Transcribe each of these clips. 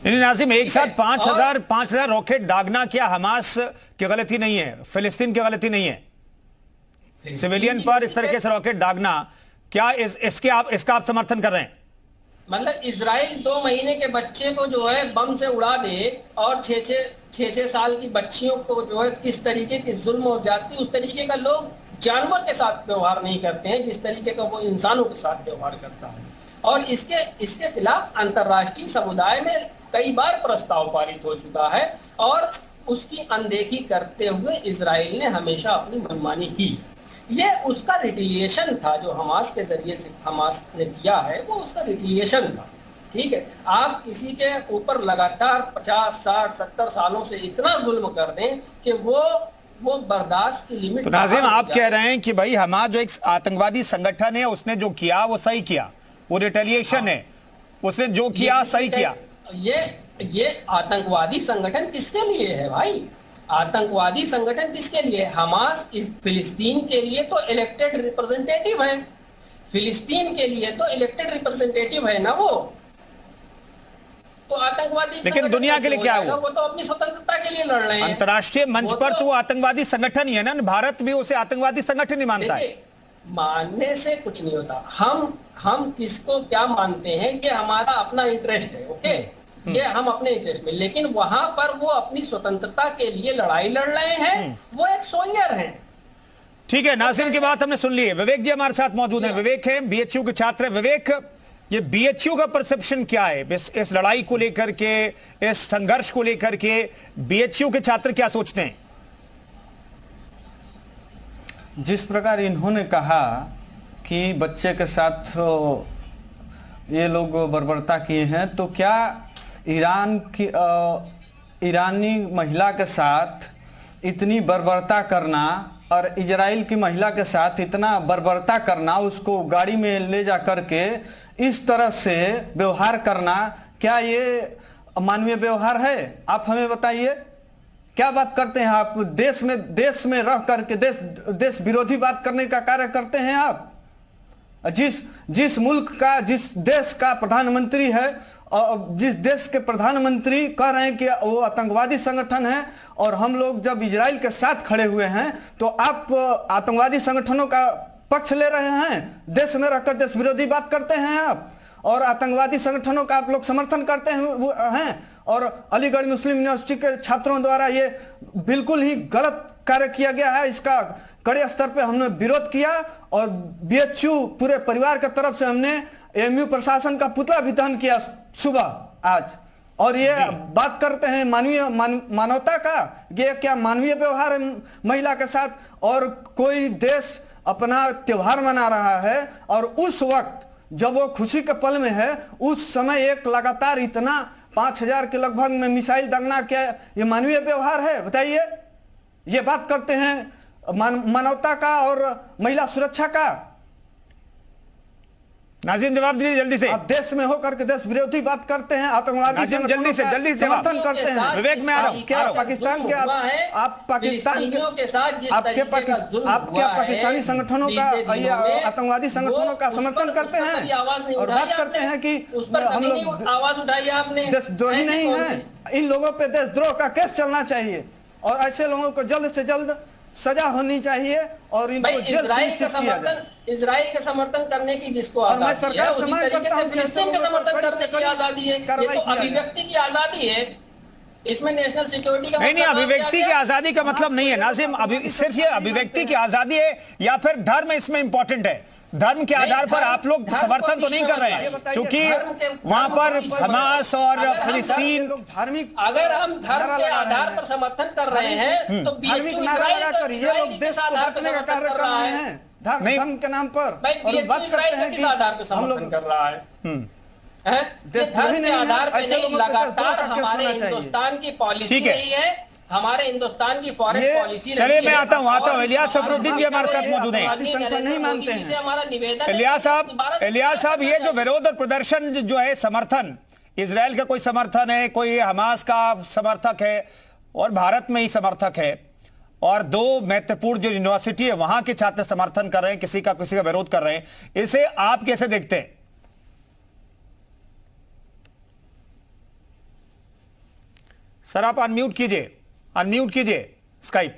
नाजिम, एक साथ 5,000 रॉकेट दागना क्या हमास की गलती नहीं है, फिलिस्तीन की गलती नहीं है? सिविलियन पर इस तरीके से रॉकेट दागना क्या इसका आप समर्थन कर रहे हैं? मतलब इजराइल 2 महीने के बच्चे को जो है बम से उड़ा दे और 6 साल की बच्चियों को जो है किस तरीके की जुल्म हो जाती, उस तरीके का लोग जानवर के साथ व्यवहार नहीं करते हैं जिस तरीके का वो इंसानों के साथ व्यवहार करता है। और इसके खिलाफ अंतर्राष्ट्रीय समुदाय में कई बार प्रस्ताव पारित हो चुका है और उसकी अनदेखी करते हुए इजराइल ने हमेशा अपनी मनमानी की। ये उसका रिटिलिएशन था जो हमास के जरिए से हमास ने किया है, वो उसका रिटिलिएशन था। ठीक है, आप किसी के ऊपर लगातार 50, 60, 70 सालों से इतना जुल्म कर दें कि वो बर्दाश्त की लिमिट। तो नाजिम, आप कह रहे हैं कि भाई हमास जो एक आतंकवादी संगठन है उसने जो किया वो सही किया, वो रिटेलिएशन है, उसने जो किया सही किया। ये आतंकवादी संगठन किसके लिए है भाई? आतंकवादी संगठन किसके लिए? हमास इस फिलिस्तीन के लिए तो इलेक्टेड रिप्रेजेंटेटिव है, फिलिस्तीन के लिए तो इलेक्टेड रिप्रेजेंटेटिव है ना वो। तो आतंकवादी लेकिन दुनिया के लिए क्या है? वो तो अपनी स्वतंत्रता के लिए लड़ रहे हैं अंतर्राष्ट्रीय मंच पर, तो वो आतंकवादी संगठन ही है ना, भारत भी उसे आतंकवादी संगठन ही मानता है। मानने से कुछ नहीं होता। हम किसको क्या मानते हैं ये हमारा अपना इंटरेस्ट है, ओके, ये हम अपने इंटरेस्ट में, लेकिन वहां पर वो अपनी स्वतंत्रता के लिए लड़ाई लड़ रहे हैं, वो एक सोल्जर हैं। ठीक है, नासिर की बात हमने सुन ली है। विवेक जी हमारे साथ मौजूद हैं। विवेक हैं, बीएचयू के छात्र हैं। विवेक, ये बीएचयू का परसेप्शन क्या है इस लड़ाई को लेकर के, इस संघर्ष को लेकर के? बीएचयू के छात्र क्या सोचते हैं? जिस प्रकार इन्होंने कहा कि बच्चे के साथ ये लोग बर्बरता किए हैं, तो क्या ईरानी महिला के साथ इतनी बर्बरता करना और इजराइल की महिला के साथ इतना बर्बरता करना, उसको गाड़ी में ले जा करके इस तरह से व्यवहार करना, क्या ये मानवीय व्यवहार है? आप हमें बताइए, क्या बात करते हैं आप? देश में रह करके देश विरोधी बात करने का कार्य करते हैं आप। जिस मुल्क का, जिस देश का प्रधानमंत्री है और जिस देश के प्रधानमंत्री कह रहे हैं कि वो आतंकवादी संगठन है, और हम लोग जब इजराइल के साथ खड़े हुए हैं तो आप आतंकवादी संगठनों का पक्ष ले रहे हैं। देश में रहकर देश विरोधी बात करते हैं आप, और आतंकवादी संगठनों का आप लोग समर्थन करते हैं। और अलीगढ़ मुस्लिम यूनिवर्सिटी के छात्रों द्वारा ये बिल्कुल ही गलत कार्य किया गया है। इसका कड़े स्तर पे हमने विरोध किया और बीएचयू पूरे परिवार की तरफ से हमने एएमयू प्रशासन का पुतला भी दहन किया सुबह आज। और ये बात करते हैं मानवता का, ये क्या मानवीय व्यवहार है महिला के साथ? और कोई देश अपना त्योहार मना रहा है और उस वक्त जब वो खुशी के पल में है, उस समय एक लगातार इतना 5,000 के लगभग में मिसाइल दागना, क्या ये मानवीय व्यवहार है? बताइए। ये बात करते हैं मानवता का और महिला सुरक्षा का। नाजिम जवाब दीजिए जल्दी से। आप देश में होकर के देश विरोधी बात करते हैं, आतंकवादी जल्दी से समर्थन करते हैं। विवेक में आ रहा हूं। क्या पाकिस्तान के आप पाकिस्तान के साथ आपके पाकिस्तानी संगठनों का, आतंकवादी संगठनों का समर्थन करते हैं और बात करते हैं कि हम लोग आवाज उठाई आपने, देशद्रोही नहीं है। इन लोगों पे देशद्रोह का केस चलना चाहिए और ऐसे लोगों को जल्द से जल्द सजा होनी चाहिए और इनको जेल से किया जाए। इजराइल का समर्थन करने की जिसको आजादी है, उसी तरीके से फिलिस्तीन का समर्थन करने की आजादी है। ये तो अभिव्यक्ति की आजादी है, इसमें नेशनल सिक्योरिटी का नहीं, अभिव्यक्ति की आजादी का मतलब नहीं है नाजिम। सिर्फ ये अभिव्यक्ति की आजादी है या फिर धर्म इसमें इंपॉर्टेंट है? धर्म के आधार पर आप लोग समर्थन तो नहीं कर रहे हैं, क्योंकि वहां पर हमास और फिलिस्तीन धार्मिक, अगर हम धर्म के आधार पर समर्थन कर रहे हैं तो बीएचयू इजराइल के आधार पर समर्थन कर रहा है, धर्म के नाम पर। और बात करते हैं किस आधार पर समर्थन कर रहा है? धर्म के आधार पर नहीं, लगातार हमारे हिंदुस्तान की पॉलिसी रही है, हमारे हिंदुस्तान की फॉरेन पॉलिसी। चलिए मैं आता हूं। इलियास सफरुद्दीन भी हमारे साथ मौजूद हैं। नहीं मानते हैं। हमारा निवेदन इलियास साहब, ये जो विरोध और प्रदर्शन जो है, समर्थन इजराइल का कोई समर्थन है, कोई हमास का समर्थक है और भारत में ही समर्थक है, और 2 महत्वपूर्ण जो यूनिवर्सिटी है वहां के छात्र समर्थन कर रहे हैं, किसी का विरोध कर रहे हैं, इसे आप कैसे देखते हैं? सर आप अनम्यूट कीजिए स्काइप।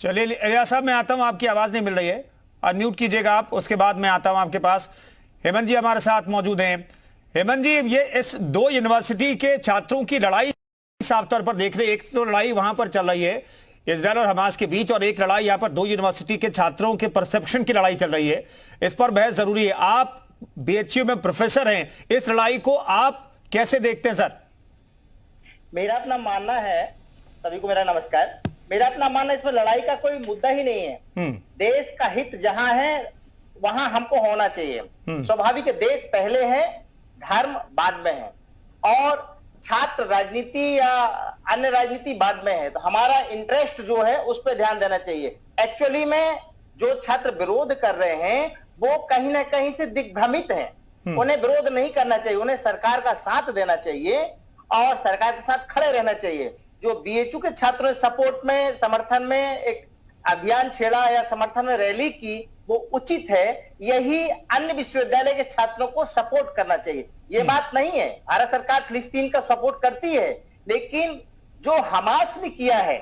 चलिए इलियास साहब मैं आता हूं, आपकी आवाज नहीं मिल रही है, अनम्यूट कीजिएगा आप, उसके बाद मैं आता हूं आपके पास। हेमंत जी हमारे साथ मौजूद हैं। हेमंत जी, ये इस दो यूनिवर्सिटी के छात्रों की लड़ाई साफ तौर पर देख रहे हैं, एक तो लड़ाई वहां पर चल रही है इजरायल और हमास के बीच, और एक लड़ाई यहां पर दो यूनिवर्सिटी के छात्रों के परसेप्शन की लड़ाई चल रही है। इस पर बहस जरूरी है। आप बीएचयू में प्रोफेसर हैं, इस लड़ाई को आप कैसे देखते हैं सर? मेरा अपना मानना है, सभी को मेरा नमस्कार, मेरा अपना मानना इसमें लड़ाई का कोई मुद्दा ही नहीं है। देश का हित जहां है वहां हमको होना चाहिए। स्वाभाविक है, देश पहले है, धर्म बाद में है, और छात्र राजनीति या अन्य राजनीति बाद में है। तो हमारा इंटरेस्ट जो है उस पर ध्यान देना चाहिए। एक्चुअली में जो छात्र विरोध कर रहे हैं वो कहीं ना कहीं से दिग्भ्रमित हैं। उन्हें विरोध नहीं करना चाहिए, उन्हें सरकार का साथ देना चाहिए और सरकार के साथ खड़े रहना चाहिए। जो बीएचयू के छात्रों ने सपोर्ट में, समर्थन में एक अभियान छेड़ा या समर्थन में रैली की, वो उचित है। यही अन्य विश्वविद्यालय के छात्रों को सपोर्ट करना चाहिए। ये बात नहीं है, भारत सरकार फिलिस्तीन का सपोर्ट करती है, लेकिन जो हमास ने किया है,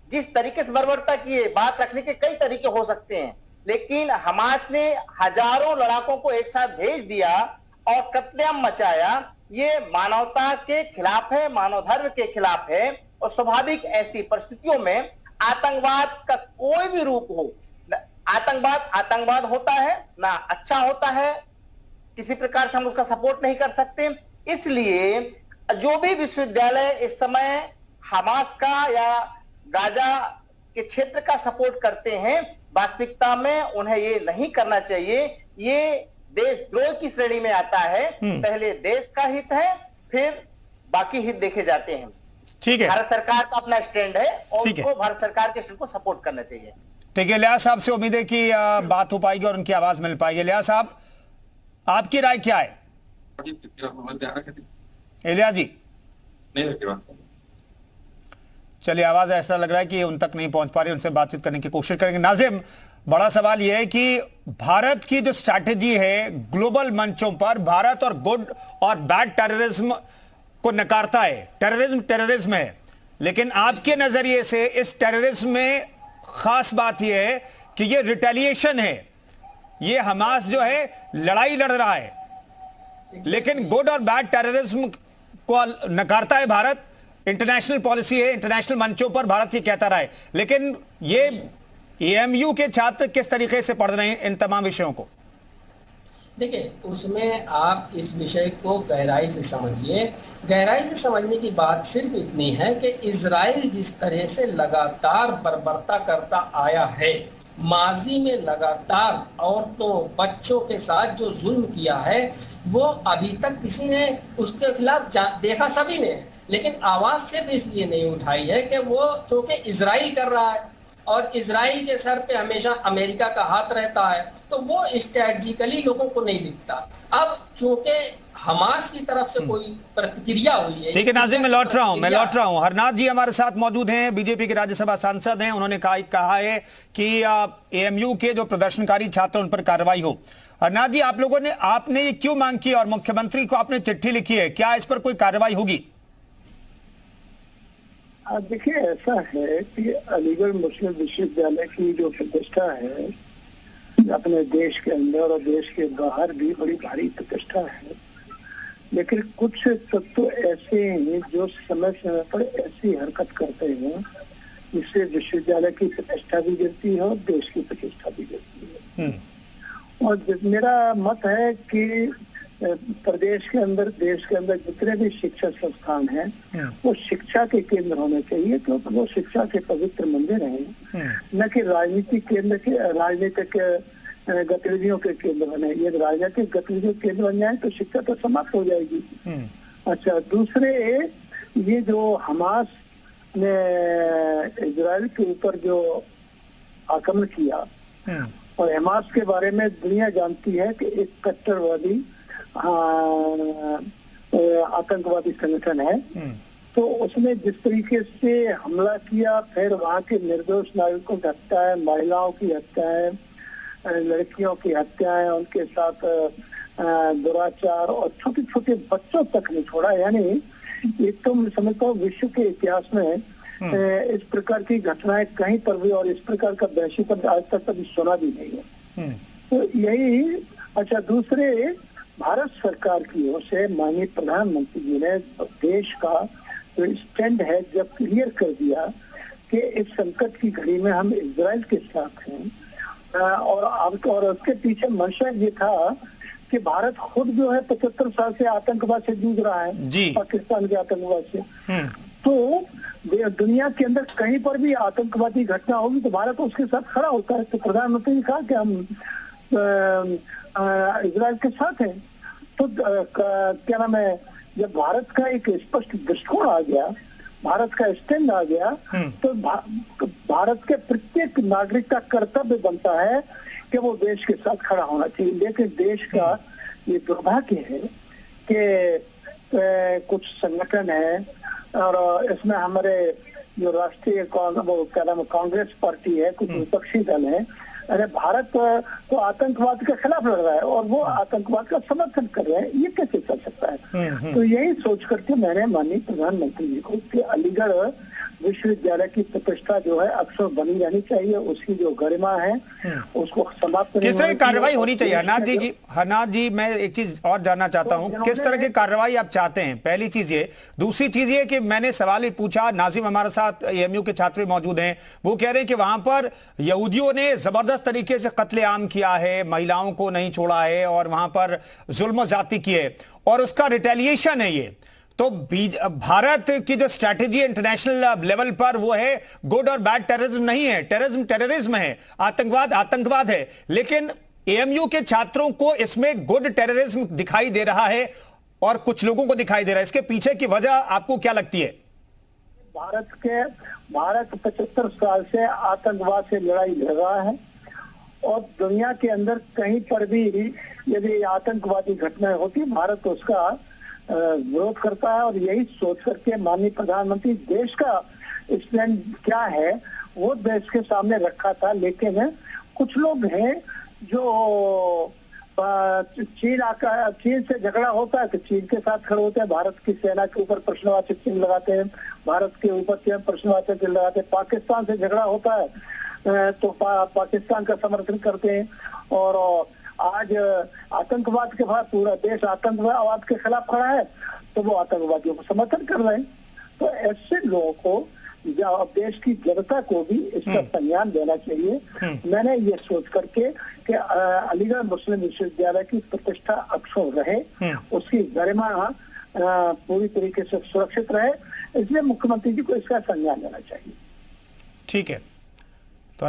जिस तरीके से बर्बरता की है, बात रखने के कई तरीके हो सकते हैं, लेकिन हमास ने हजारों लड़ाकों को एक साथ भेज दिया और कत्लेआम मचाया। ये मानवता के खिलाफ है, मानव धर्म के खिलाफ है। और स्वाभाविक ऐसी परिस्थितियों में आतंकवाद का कोई भी रूप हो, आतंकवाद होता है ना, अच्छा होता है, किसी प्रकार से हम उसका सपोर्ट नहीं कर सकते। इसलिए जो भी विश्वविद्यालय इस समय हमास का या गाजा के क्षेत्र का सपोर्ट करते हैं, वास्तविकता में उन्हें ये नहीं करना चाहिए। ये देशद्रोह की श्रेणी में आता है। पहले देश का हित है, फिर बाकी हित देखे जाते हैं। ठीक है, भारत सरकार का अपना स्टैंड है और उनको भारत सरकार के स्टैंड को सपोर्ट करना चाहिए। ठीक है, इलियास साहब से उम्मीद है कि बात हो पाएगी और उनकी आवाज मिल पाएगी। इलियास साहब, आपकी राय क्या है? इलियास जी, चलिए, आवाज ऐसा लग रहा है कि उन तक नहीं पहुंच पा रही, उनसे बातचीत करने की कोशिश करेंगे। नाजिम, बड़ा सवाल यह है कि भारत की जो स्ट्रैटेजी है ग्लोबल मंचों पर, भारत और गुड और बैड टेररिज्म को नकारता है। टेररिज्म है, लेकिन आपके नजरिए से इस टेररिज्म में खास बात यह है कि यह रिटेलिएशन है। ये हमास जो है लड़ाई लड़ रहा है, लेकिन गुड और बैड टेररिज्म को नकारता है भारत। इंटरनेशनल पॉलिसी है, इंटरनेशनल मंचों पर भारत ये कहता रहा है, लेकिन ये एएमयू के छात्र किस तरीके से पढ़ रहे हैं इन तमाम विषयों को? देखिए, उसमें आप इस विषय को गहराई से समझिए। गहराई से समझने की बात सिर्फ इतनी है कि इजराइल जिस तरह से लगातार बर्बरता करता आया है, माजी में लगातार औरतों बच्चों के साथ जो जुल्म किया है, वो अभी तक किसी ने उसके खिलाफ देखा, सभी ने, लेकिन आवाज सिर्फ इसलिए नहीं उठाई है कि वो चूंकि इजराइल कर रहा है और इजराइल के सर पे हमेशा अमेरिका का हाथ रहता है, तो वो स्ट्रेटजिकली लोगों को नहीं दिखता। अब चूंकि हमास की तरफ से कोई प्रतिक्रिया हुई है। ठीक है नाजिम, मैं लौट रहा हूं। हरनाथ जी हमारे साथ मौजूद हैं, बीजेपी के राज्यसभा सांसद हैं। उन्होंने कहा है कि एएमयू के जो प्रदर्शनकारी छात्र उन पर कार्रवाई हो। हरनाथ जी, आपने ये क्यों मांग की और मुख्यमंत्री को आपने चिट्ठी लिखी है, क्या इस पर कोई कार्रवाई होगी? देखिए, ऐसा है कि अलीगढ़ मुस्लिम विश्वविद्यालय की जो प्रतिष्ठा है अपने देश के अंदर और देश के बाहर भी बड़ी भारी प्रतिष्ठा है, लेकिन कुछ तत्व ऐसे हैं जो समय समय पर ऐसी हरकत करते हैं जिससे विश्वविद्यालय की प्रतिष्ठा भी गिरती है और देश की प्रतिष्ठा भी गिरती है। और मेरा मत है कि प्रदेश के अंदर, देश के अंदर जितने भी शिक्षा संस्थान हैं वो शिक्षा के केंद्र होने चाहिए, क्योंकि वो शिक्षा के पवित्र मंदिर हैं, न कि राजनीतिक केंद्र के, राजनीतिक गतिविधियों के केंद्र बने। ये राजनीतिक गतिविधियों के केंद्र बन जाए तो शिक्षा तो समाप्त हो जाएगी। अच्छा, दूसरे ये जो हमास ने इजराइल के ऊपर जो आक्रमण किया, और हमास के बारे में दुनिया जानती है कि एक कट्टरवादी आतंकवादी संगठन है, तो उसने जिस तरीके से हमला किया, फिर वहाँ के निर्दोष नागरिकों की हत्या है, महिलाओं की हत्या है, लड़कियों की हत्याएं, उनके साथ दुराचार और छोटे छोटे बच्चों तक नहीं छोड़ा। यानी एक तो मैं समझता हूँ विश्व के इतिहास में इस प्रकार की घटनाएं कहीं पर भी और इस प्रकार का दहशत आज तक कभी सुना भी नहीं है। तो यही अच्छा, दूसरे भारत सरकार की ओर से माननीय प्रधानमंत्री जी ने देश का जो स्टैंड है जब क्लियर कर दिया कि इस संकट की घड़ी में हम इजराइल के साथ हैं और उसके पीछे मंशा ये था कि भारत खुद जो है 75 साल से आतंकवाद से जूझ रहा है, पाकिस्तान के आतंकवाद से। तो दुनिया के अंदर कहीं पर भी आतंकवादी घटना होगी तो भारत उसके साथ खड़ा होता है। तो प्रधानमंत्री ने कहा कि हम इजराइल के साथ हैं। तो क्या नाम है, जब भारत का एक स्पष्ट दृष्टिकोण आ गया, भारत का स्टैंड आ गया, तो भारत के प्रत्येक नागरिक का कर्तव्य बनता है कि वो देश के साथ खड़ा होना चाहिए। लेकिन देश का ये दुर्भाग्य है कि कुछ संगठन है और इसमें हमारे जो राष्ट्रीय कांग्रेस पार्टी है, कुछ विपक्षी दल है, अरे भारत तो आतंकवाद के खिलाफ लड़ रहा है और वो आतंकवाद का समर्थन कर रहे हैं, ये कैसे चल सकता है। तो यही सोच करके मैंने माननीय प्रधानमंत्री जी को कि अलीगढ़ विश्वविद्यालय की प्रतिष्ठा जो है अक्सर बनी रहनी चाहिए, उसकी जो गरिमा है उसको समाप्त किस तरह की कार्रवाई होनी चाहिए हरनाथ जी, मैं एक चीज और जानना चाहता हूं, किस तरह की कार्रवाई आप चाहते हैं? पहली चीज ये। दूसरी चीज ये कि मैंने सवाल ही पूछा, नाजिम हमारे साथ एएमयू के छात्र मौजूद हैं, वो कह रहे हैं कि वहां पर यहूदियों ने जबरदस्त तरीके से कत्लेआम किया है, महिलाओं को नहीं छोड़ा है और वहां पर जुल्म ज्यादती की है और उसका रिटेलिएशन है ये। तो भारत की जो स्ट्रैटेजी इंटरनेशनल लेवल पर वो है गुड और बैड टेररिज्म नहीं है, टेररिज्म टेररिज्म है, आतंकवाद आतंकवाद है। लेकिन एएमयू के छात्रों को इसमें गुड टेररिज्म दिखाई दे रहा है और कुछ लोगों को दिखाई दे रहा है। इसके पीछे की वजह आपको क्या लगती है? भारत 75 साल से आतंकवाद से लड़ाई लड़ रहा है और दुनिया के अंदर कहीं पर भी यदि आतंकवादी घटनाएं होती, भारत उसका विरोध करता है। और यही सोच करके माननीय प्रधानमंत्री देश का स्टैंड क्या है वो देश के सामने रखा था। लेकिन कुछ लोग हैं जो चीन से झगड़ा होता है तो चीन के साथ खड़े होते हैं, भारत की सेना के ऊपर प्रश्नवाचक चिन्ह लगाते हैं, भारत के ऊपर प्रश्नवाचक चिन्ह लगाते हैं। पाकिस्तान से झगड़ा होता है तो पाकिस्तान का समर्थन करते हैं। और आज आतंकवाद के बाद पूरा देश आतंकवाद के खिलाफ खड़ा है तो वो आतंकवादियों को समर्थन कर रहे हैं। तो ऐसे लोगों को देश की जनता को भी इसका संज्ञान देना चाहिए। मैंने ये सोच करके कि अलीगढ़ मुस्लिम विश्वविद्यालय की प्रतिष्ठा अक्षुण्ण रहे, उसकी गरिमा पूरी तरीके से सुरक्षित रहे, इसलिए मुख्यमंत्री जी को इसका संज्ञान लेना चाहिए। ठीक है।